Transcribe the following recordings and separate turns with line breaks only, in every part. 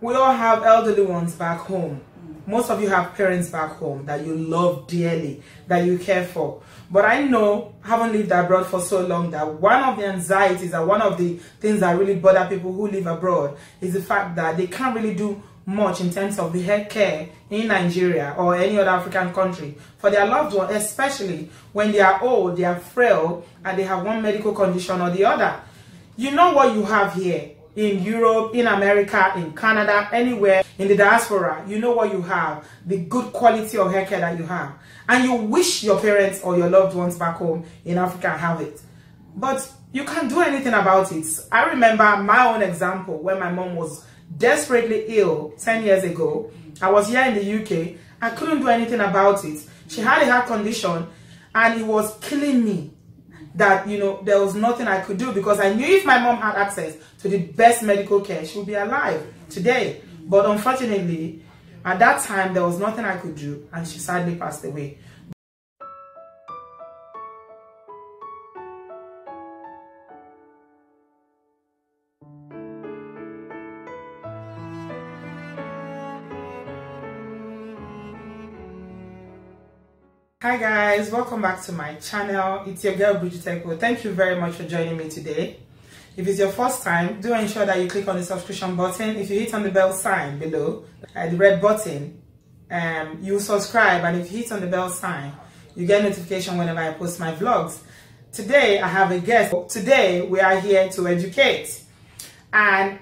We all have elderly ones back home. Most of you have parents back home that you love dearly, that you care for. But I know, having lived abroad for so long, that one of the anxieties and one of the things that really bother people who live abroad is the fact that they can't really do much in terms of the health care in Nigeria or any other African country for their loved one, especially when they are old, they are frail, and they have one medical condition or the other. You know what you have here in Europe, in America, in Canada, anywhere in the diaspora. You know what you have, the good quality of healthcare that you have, and you wish your parents or your loved ones back home in Africa have it, but you can't do anything about it. I remember my own example when my mom was desperately ill 10 years ago. I was here in the UK. I couldn't do anything about it. She had a heart condition and it was killing me. That, you know, there was nothing I could do, because I knew if my mom had access to the best medical care, she would be alive today. But unfortunately, at that time, there was nothing I could do, and she sadly passed away. Hi guys, welcome back to my channel. It's your girl Geriatric. Thank you very much for joining me today. If it's your first time, do ensure that you click on the subscription button. If you hit on the bell sign below, the red button, you subscribe, and if you hit on the bell sign, you get notification whenever I post my vlogs. Today I have a guest. Today we are here to educate, and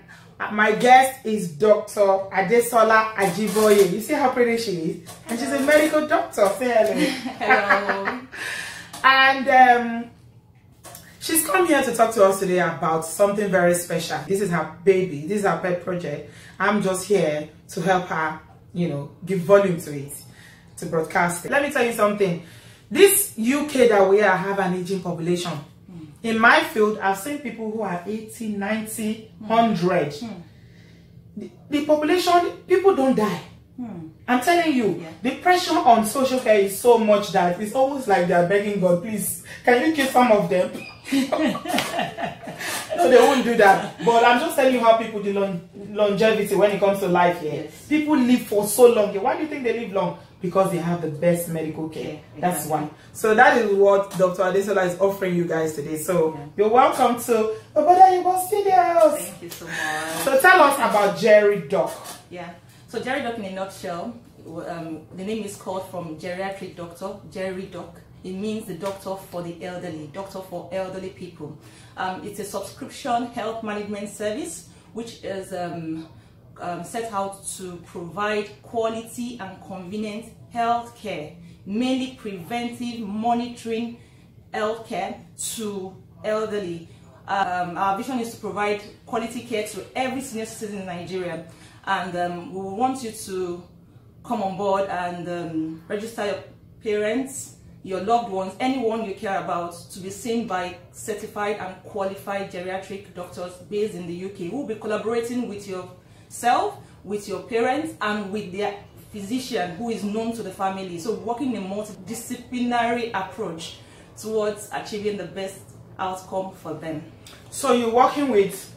my guest is Dr. Adesola Ajiboye. You see how pretty she is? And she's a medical doctor. Say hello.
Hello.
And she's come here to talk to us today about something very special. This is her baby. This is her pet project. I'm just here to help her, you know, give volume to it, to broadcast it. Let me tell you something. This UK that we are have an aging population. In my field, I've seen people who are 80, 90, 100. The population, people don't die. I'm telling you, the pressure on social care is so much that it's almost like they're begging God, please, can you kill some of them? No, they won't do that. But I'm just telling you how people do longevity when it comes to life here. Yes. People live for so long. Why do you think they live long? Because they have the best medical care. That's why. So that is what Dr. Adesola is offering you guys today. So you're welcome to Oyinbo Studios.
Thank you so much.
So tell us about JerryDoc.
Yeah. So JerryDoc in a nutshell, the name is called from geriatric doctor, JerryDoc. It means the doctor for the elderly, doctor for elderly people. It's a subscription health management service which is set out to provide quality and convenient health care, mainly preventive monitoring health care to elderly. Our vision is to provide quality care to every senior citizen in Nigeria, and we want you to come on board and register your parents, your loved ones, anyone you care about, to be seen by certified and qualified geriatric doctors based in the UK, who will be collaborating with yourself, with your parents, and with their physician who is known to the family. So working in a multidisciplinary approach towards achieving the best outcome for them. So you're working with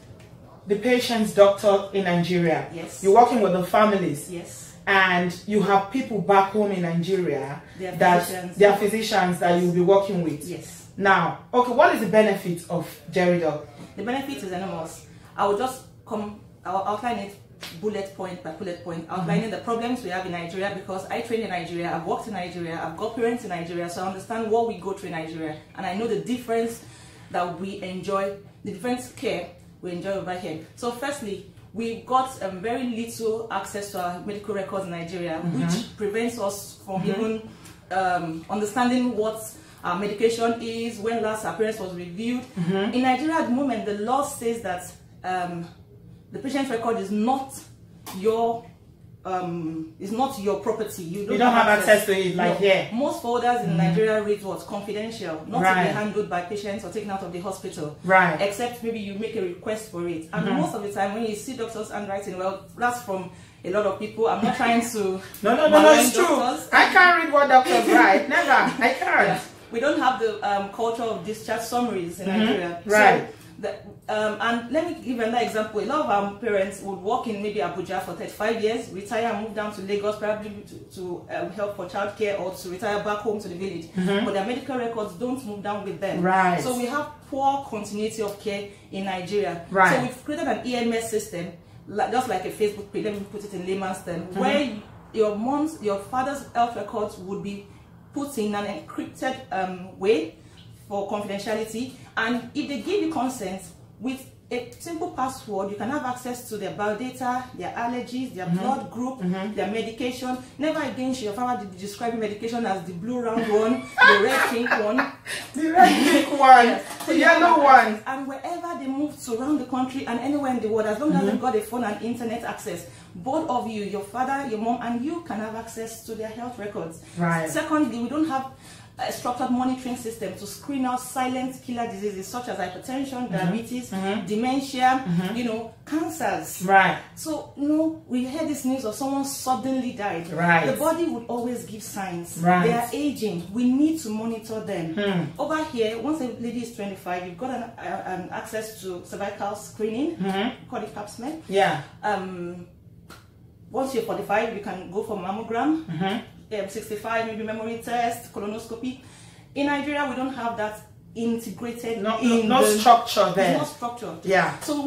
the patient's doctor in Nigeria. Yes. You're working with the families. Yes. And you have people back home in Nigeria that they are physicians that you'll be working with. Yes. Now, okay, what is the benefit of JerryDoc? The benefit is enormous. I will just I'll outline it bullet point by bullet point, outlining the problems we have in Nigeria, because I train in Nigeria, I've worked in Nigeria, I've got parents in Nigeria, so I understand what we go through in Nigeria, and I know the difference that we enjoy, the different care we enjoy over here. So firstly, we got very little access to our medical records in Nigeria, which prevents us from even understanding what our medication is, when last our parents was reviewed. In Nigeria at the moment, the law says that the patient's record is not your property. You don't have access to it, like here. Most folders in Nigeria read what's confidential, not to be handled by patients or taken out of the hospital. Right. Except maybe you make a request for it. And most of the time when you see doctors handwriting, well, that's from a lot of people. I'm not trying to no, it's true. I can't read what doctors write. Never. I can't. Yeah. We don't have the culture of discharge summaries in Nigeria. Right. So And let me give another example. A lot of our parents would work in maybe Abuja for 35 years, retire and move down to Lagos, probably to help for childcare or to retire back home to the village. But their medical records don't move down with them.
Right.
So we have poor continuity of care in Nigeria.
Right.
So we've created an EMS system, just like a Facebook page, let me put it in layman's terms, where your father's health records would be put in an encrypted way for confidentiality, and if they give you consent, with a simple password, you can have access to their biodata, their allergies, their blood group, their medication. Never again should your father describe medication as the blue round one, the red pink one.
The red pink one,
Yes.
the yellow one.
And wherever they move to around the country and anywhere in the world, as long as they've got a phone and internet access, both of you, your father, your mom, and you can have access to their health records.
Right.
Secondly, we don't have a structured monitoring system to screen out silent killer diseases such as hypertension, diabetes, dementia, cancers.
Right.
So, we heard this news of someone suddenly died.
Right.
The body would always give signs.
Right.
They are aging. We need to monitor them. Over here, once a lady is 25, you've got an access to cervical screening, called it pap smear.
Yeah.
Once you're 45, you can go for mammogram. 65, maybe memory test, colonoscopy. In Nigeria, we don't have that integrated.
No structure there.
There's no structure.
Yeah.
So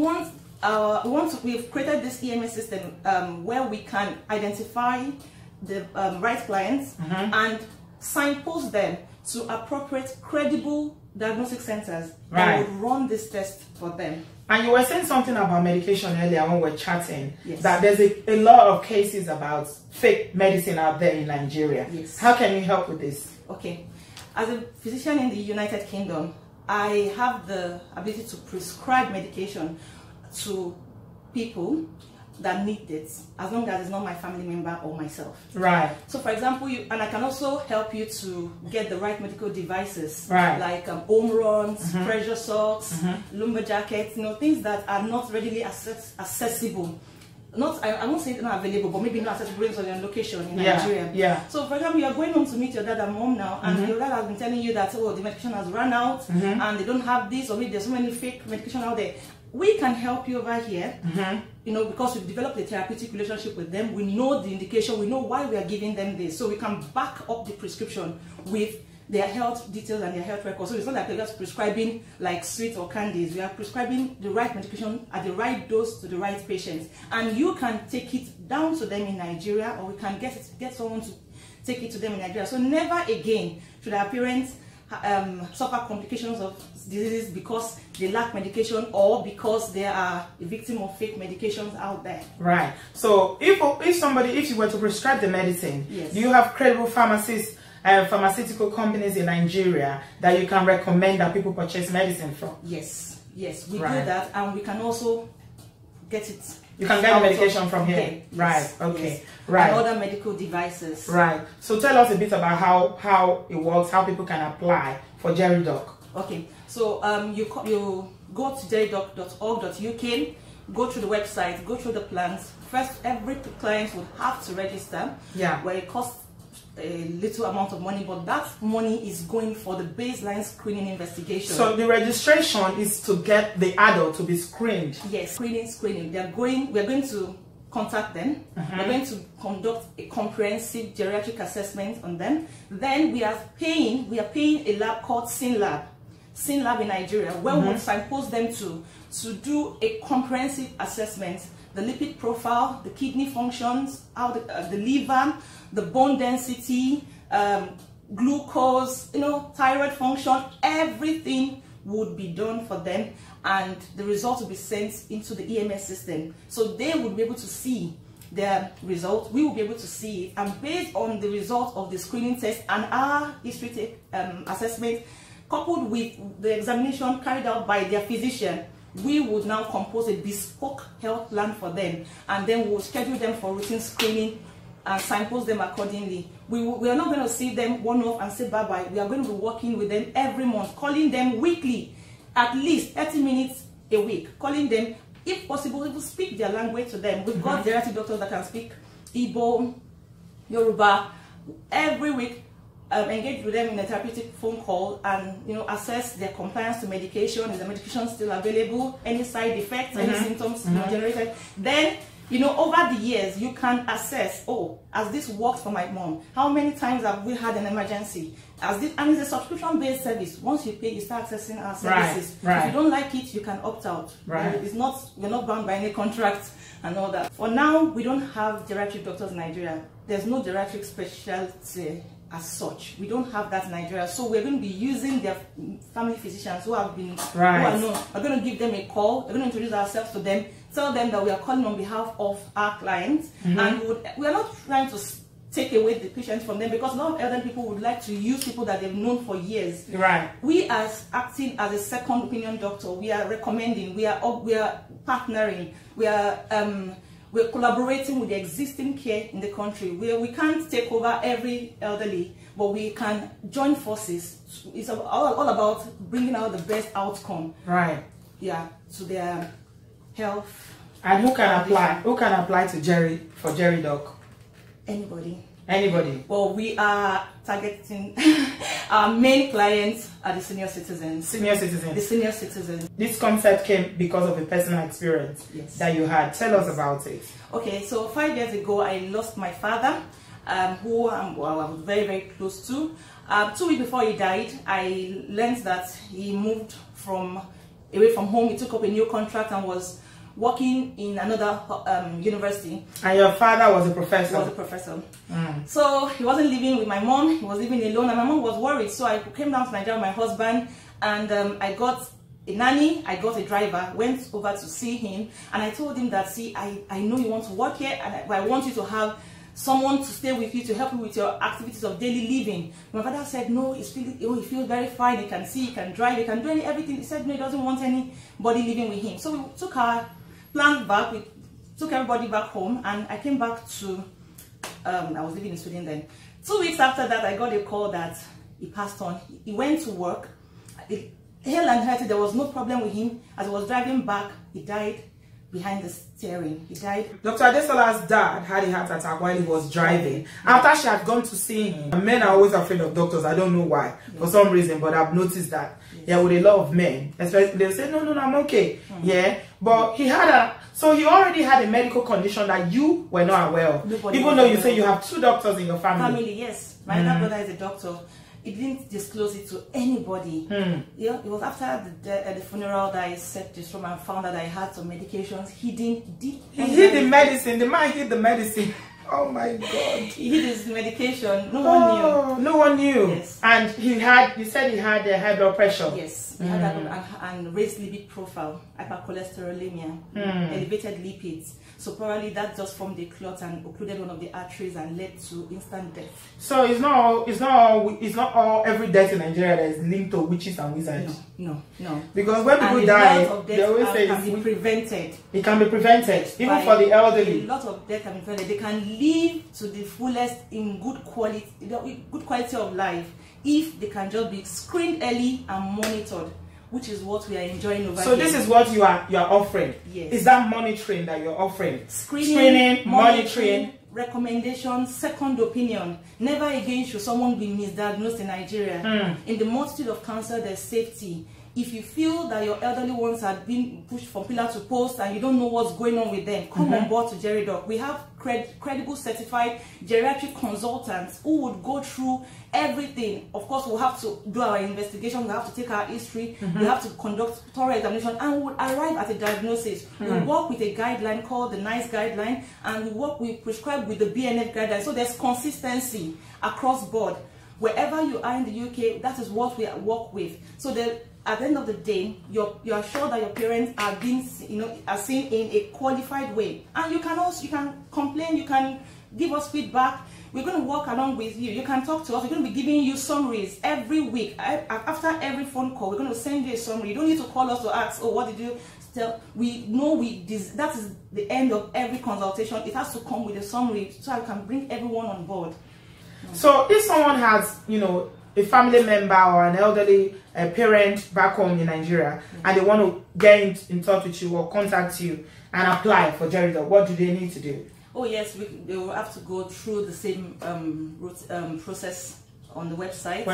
we've created this EMS system where we can identify the right clients and signpost them to appropriate, credible diagnostic centers that will run this test for them.
And you were saying something about medication earlier when we were chatting,
yes,
that there's a lot of cases about fake medicine out there in Nigeria.
Yes.
How can you help with this?
Okay. As a physician in the United Kingdom, I have the ability to prescribe medication to people that need it, as long as it's not my family member or myself. Right. So for example, and I can also help you to get the right medical devices, right, like home runs, pressure socks, lumbar jackets, things that are not readily accessible. I won't say they're not available, but maybe not accessible based on your location in Nigeria. Yeah. So for example, you're going home to meet your dad and mom now, and your dad has been telling you that, oh, the medication has run out, and they don't have this, or maybe there's so many fake medication out there. We can help you over here, because we've developed a therapeutic relationship with them. We know the indication, we know why we are giving them this, so we can back up the prescription with their health details and their health records. So it's not like we're just prescribing like sweets or candies. We are prescribing the right medication at the right dose to the right patients, and you can take it down to them in Nigeria, or we can get someone to take it to them in Nigeria. So never again should our parents suffer complications of diseases because they lack medication or because they are a victim of fake medications out there. Right.
So if you were to prescribe the medicine, yes, do you have credible pharmacists and pharmaceutical companies in Nigeria that you can recommend that people purchase medicine from?
Yes, yes, we do that, and we can also get it.
You can get the medication from here. Okay. Right. Yes. Okay. Yes. Right.
And other medical devices.
Right. So tell us a bit about how it works, how people can apply for JerryDoc.
Okay. So you go to jeridoc.org.uk, go through the website, go through the plans. First, every client would have to register. Yeah. Where it costs a little amount of money, but that money is going for the baseline screening investigation. So the registration is to get the adult to be screened. Yes, screening. We're going to contact them. We're going to conduct a comprehensive geriatric assessment on them. Then we are paying a lab called SynLab in Nigeria, where we will signpost them to do a comprehensive assessment. The lipid profile, the kidney functions, how the liver, the bone density, glucose, thyroid function, everything would be done for them, and the results will be sent into the EMS system. So they would be able to see their results, we will be able to see it, and based on the results of the screening test and our history assessment, coupled with the examination carried out by their physician, we would now compose a bespoke health plan for them, and then we'll schedule them for routine screening and signpost them accordingly. We are not going to see them one-off and say bye-bye. We are going to be working with them every month, calling them weekly, at least 30 minutes a week, calling them, if possible, we will speak their language to them. We've got geriatric doctors that can speak Igbo, Yoruba. Every week, engage with them in a therapeutic phone call and, you know, assess their compliance to medication. Is the medication still available? Any side effects, any symptoms generated? Then, you know, over the years, you can assess, oh, has this worked for my mom? How many times have we had an emergency? And it's a subscription-based service. Once you pay, you start accessing our services. If you don't like it, you can opt out. It's not, you're not bound by any contract and all that. For now, we don't have geriatric doctors in Nigeria. There's no geriatric specialty as such. We don't have that in Nigeria. So we're going to be using their family physicians who have been, who are known. We're going to give them a call. We're going to introduce ourselves to them, tell them that we are calling on behalf of our clients, and we are not trying to take away the patients from them, because a lot of elderly people would like to use people that they've known for years. We are acting as a second opinion doctor. We are recommending, we are partnering, we're collaborating with the existing care in the country, where we can't take over every elderly, but we can join forces. It's all about bringing out the best outcome. To their health. And
who can apply? Who can apply to for JerryDoc? Anybody.
Well, we are targeting our main clients are the senior citizens. The senior citizens.
This concept came because of a personal experience that you had. Tell us about it.
Okay, so 5 years ago, I lost my father, who I was very, very close to. 2 weeks before he died, I learned that he moved away from home. He took up a new contract and was working in another university. And your father was a professor? He was a professor. So he wasn't living with my mom, he was living alone, and my mom was worried. So I came down to Nigeria with my husband, and I got a nanny, I got a driver, went over to see him, and I told him that, see, I know you want to work here, and I want you to have someone to stay with you to help you with your activities of daily living. My father said, no, he feels very fine, he can see, he can drive, he can do everything. He said, no, he doesn't want anybody living with him. So we took our plan back, we took everybody back home, and I came back to, I was living in Sweden then. 2 weeks after that, I got a call that he passed on. He went to work, hail and hearty, there was no problem with him. As I was driving back, he died behind the steering. He died.
Dr. Adesola's dad had a heart attack while he was driving. After she had gone to see him, men are always afraid of doctors. I don't know why, for some reason, but I've noticed that. With a lot of men, especially, they'll say, no, I'm okay. But he had so he already had a medical condition that you were not aware of. Even though you say you have 2 doctors in your family.
Yes. My other brother is a doctor. He didn't disclose it to anybody. It was after the funeral that I set this room and found that I had some medications hidden deep.
He hid the medicine. The man hid the medicine. Oh my God.
He hid his medication. No one knew.
No one knew. Yes. And you said he had high blood pressure.
Yes. He had and raised lipid profile, hypercholesterolemia, elevated lipids. So probably that just formed a clot and occluded one of the arteries and led to instant death.
So it's not all every death in Nigeria that is linked to witches and wizards.
No.
Because when people die, they always say
it can be prevented.
It can be prevented, even for the elderly.
A lot of death can be prevented. They can live to the fullest in good quality of life if they can just be screened early and monitored, which is what we are enjoying over here.
So this is what you are offering.
Yes.
Is that monitoring that you're offering?
Screening, monitoring, recommendations, second opinion. Never again should someone be misdiagnosed in Nigeria. In the multitude of cancer, there's safety. If you feel that your elderly ones are being pushed from pillar to post and you don't know what's going on with them, come on board to JerryDoc. We have credible certified geriatric consultants who would go through everything. Of course, we'll have to do our investigation, we have to take our history, we have to conduct thorough examination, and we'll arrive at a diagnosis. We'll work with a guideline called the NICE guideline, and we prescribe with the BNF guideline. So there's consistency across board. Wherever you are in the UK, that is what we work with. So at the end of the day, you are sure that your parents are being, are seen in a qualified way. And you can complain, you can give us feedback. We're going to work along with you. You can talk to us. We're going to be giving you summaries every week. After every phone call, we're going to send you a summary. You don't need to call us to ask, oh, what did you tell? We know that is the end of every consultation. It has to come with a summary so I can bring everyone on board.
So if someone has, a family member or an elderly parent back home in Nigeria, and they want to get in touch with you or contact you and apply for JerryDoc, what do they need to do?
Oh yes, they will have to go through the same process on the website.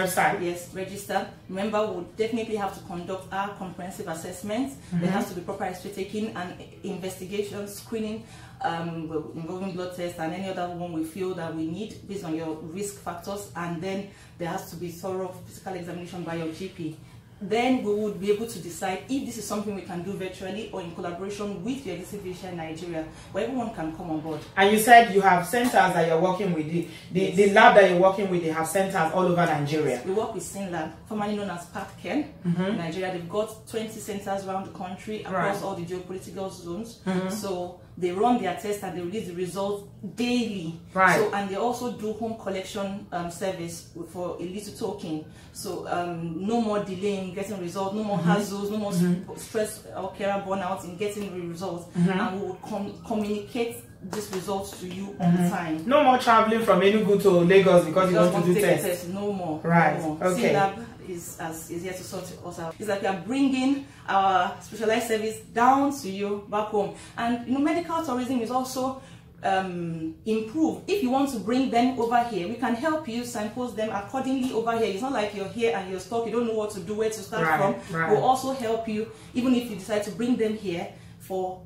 Yes, register. Remember, we'll definitely have to conduct our comprehensive assessments. There has to be proper history taking and investigation, screening, involving blood tests and any other one we feel that we need based on your risk factors. And then there has to be thorough physical examination by your GP. Then we would be able to decide if this is something we can do virtually or in collaboration with your existing physician in Nigeria, where everyone can come on board. And you said you have centers that you're working with. The lab that you're working with, they have centers all over Nigeria. We work with SynLab, formerly known as PathCare in Nigeria. They've got 20 centers around the country across all the geopolitical zones. So they run their tests and they release the results daily. So, and they also do home collection service for a little token. So no more delay in getting results, no more hassles, no more stress or carer burnout in getting the results. And we will communicate these results to you on time. No more traveling from Enugu to Lagos because you want to do tests. No more. No more. Okay. SynLab is here to sort us out. It's like we are bringing our specialized service down to you back home. And you know, medical tourism is also improved. If you want to bring them over here, we can help you signpost them accordingly over here. It's not like you're here and you're stuck, you don't know what to do, where to start from. We'll also help you, even if you decide to bring them here for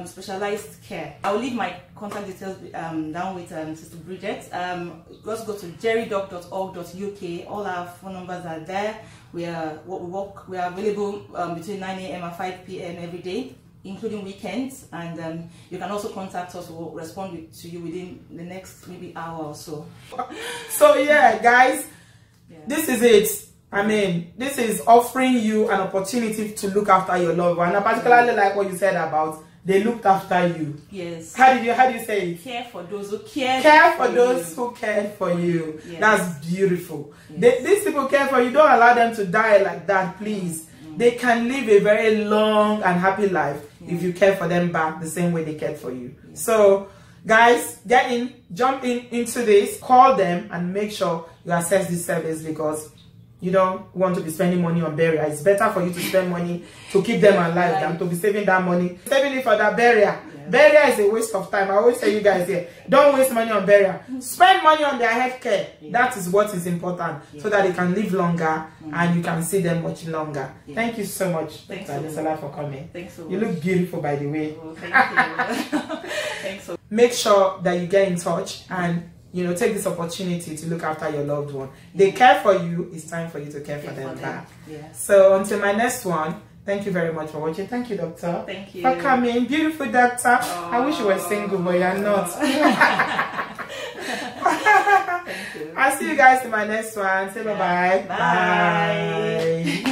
specialized care. I'll leave my contact details down with Sister Bridget. Just go to jeridoc.org.uk. All our phone numbers are there. We are available between 9 a.m. and 5 p.m. every day, including weekends. And you can also contact us. We'll respond to you within the next maybe hour or so. So yeah, guys, this is it. I mean, this is offering you an opportunity to look after your loved one. And I particularly like what you said about they looked after you. Yes. How do you say it? Care for those who care for those who cared for you. Yes. That's beautiful. Yes. These people care for you. Don't allow them to die like that, please. They can live a very long and happy life if you care for them back the same way they cared for you. So, guys, jump into this, call them, and make sure you access this service because you don't want to be spending money on burial. It's better for you to spend money to keep them alive than to be saving that money. Saving it for that burial. Burial is a waste of time. I always tell you guys here, don't waste money on burial. Spend money on their health care. That is what is important so that they can live longer and you can see them much longer. Thank you so much, Dr. Adesola, for coming. Thanks so much. You look beautiful, by the way. Oh, thank you. Thanks so much. Make sure that you get in touch and take this opportunity to look after your loved one. They care for you. It's time for you to care for them back. So until my next one, thank you very much for watching. Thank you, doctor. Thank you for coming. Beautiful doctor. I wish you were single, but you're not. Thank you. I'll see you guys in my next one. Say bye-bye. Bye.